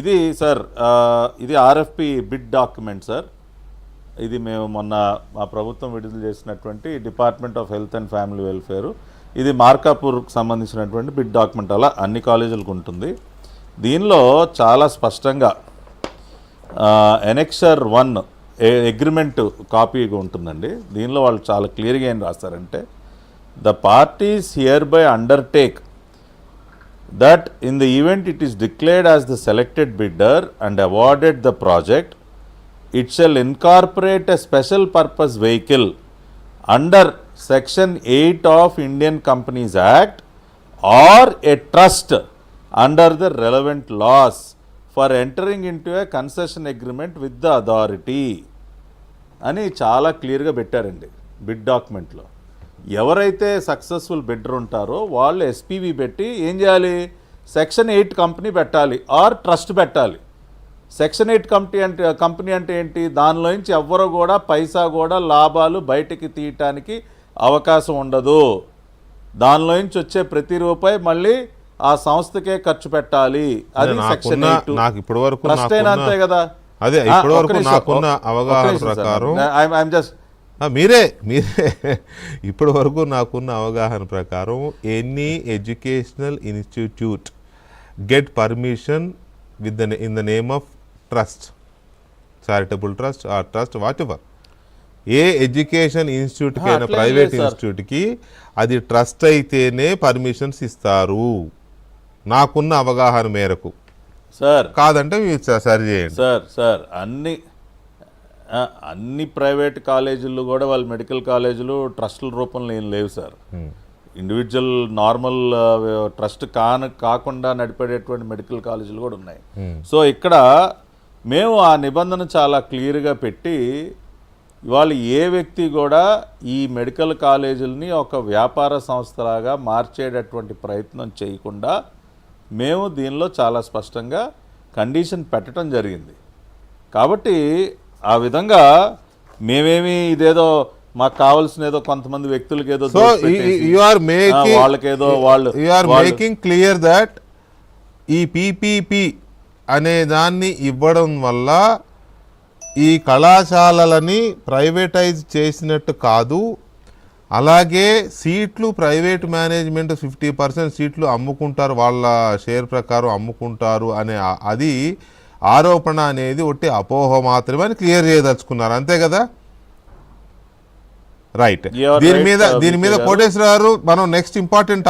ఇది సార్ ఇది RFP bid document sir. ఇది మేము మొన్న మా ప్రభుత్వం విడుదల చేసినటువంటి department of health and family welfare. ఇది మార్కాపూర్కి సంబంధించినటువంటి బిడ్ డాక్యుమెంట్. అలా అన్ని కాలేజీలకు ఉంటుంది. దీనిలో చాలా స్పష్టంగా ఎనెక్సర్ 1 అగ్రిమెంట్ కాపీగా ఉంటుందండి. దీనిలో వాళ్ళు చాలా క్లియర్గా ఏం రాస్తారంటే, ద పార్టీస్ హియర్ బై అండర్టేక్ that in the event it is declared as the selected bidder and awarded the project, it shall incorporate a special purpose vehicle under section 8 of Indian Companies Act or a trust under the relevant laws for entering into a concession agreement with the authority అని చాలా క్లియర్గా పెట్టారండి bid డాక్యుమెంట్లో. ఎవరైతే successful bidder ఉంటారో వాళ్ళు SPV పెట్టి ఏం చేయాలి, సెక్షన్ 8 కంపెనీ పెట్టాలి ఆర్ ట్రస్ట్ పెట్టాలి. సెక్షన్ 8 కంపెనీ అంటే ఏంటి, దానిలోంచి ఎవ్వరు కూడా పైసా కూడా లాభాలు బయటికి తీయటానికి అవకాశం ఉండదు. దానిలోంచి వచ్చే ప్రతి రూపాయి మళ్ళీ ఆ సంస్థకే ఖర్చు పెట్టాలి. అది సెక్షన్ 8. ట్రస్ట్ అయినా అంతే కదా. అదే ఇప్పటివరకు నాకున్న అవగాహన ప్రకారం మీరే ఇప్పటి వరకు నాకున్న అవగాహన ప్రకారం any educational institute get permission with in the name of trust, charitable trust or trust whatever, ఏ ఎడ్యుకేషన్ ఇన్స్టిట్యూట్కి అయినా ప్రైవేట్ ఇన్స్టిట్యూట్కి అది ట్రస్ట్ అయితేనే పర్మిషన్స్ ఇస్తారు నాకున్న అవగాహన మేరకు. సార్ కాదంటే సరి చేయండి. సార్ అన్ని ప్రైవేట్ కాలేజీలు కూడా వాళ్ళ మెడికల్ కాలేజీలు ట్రస్టుల రూపంలో ఏం లేవు సార్. ఇండివిజువల్ నార్మల్ ట్రస్ట్ కాకుండా నడిపేటటువంటి మెడికల్ కాలేజీలు కూడా ఉన్నాయి. సో ఇక్కడ మేము ఆ నిబంధన చాలా క్లియర్గా పెట్టి ఇవాళ ఏ వ్యక్తి కూడా ఈ మెడికల్ కాలేజీలని ఒక వ్యాపార సంస్థలాగా మార్చేటటువంటి ప్రయత్నం చేయకుండా మేము దీనిలో చాలా స్పష్టంగా కండిషన్ పెట్టడం జరిగింది. కాబట్టి ఆ విధంగా మేమేమి ఇదేదో మాకు కావాల్సిన ఏదో కొంతమంది వ్యక్తులకి ఏదో వాళ్ళకేదో వాళ్ళు మేకింగ్ క్లియర్ దట్ ఈ పీపీపీ అనే దాన్ని ఇవ్వడం వల్ల ఈ కళాశాలలని ప్రైవేటైజ్ చేసినట్టు కాదు, అలాగే సీట్లు ప్రైవేట్ మేనేజ్మెంట్ 50% సీట్లు అమ్ముకుంటారు, వాళ్ళ షేర్ ప్రకారం అమ్ముకుంటారు అనే అది ఆరోపణ అనేది ఒట్టి అపోహ మాత్రమే అని క్లియర్ చేయదలుచుకున్నారు, అంతే కదా. రైట్. దీని మీద కోటేశ్వర గారు మనం నెక్స్ట్ ఇంపార్టెంట్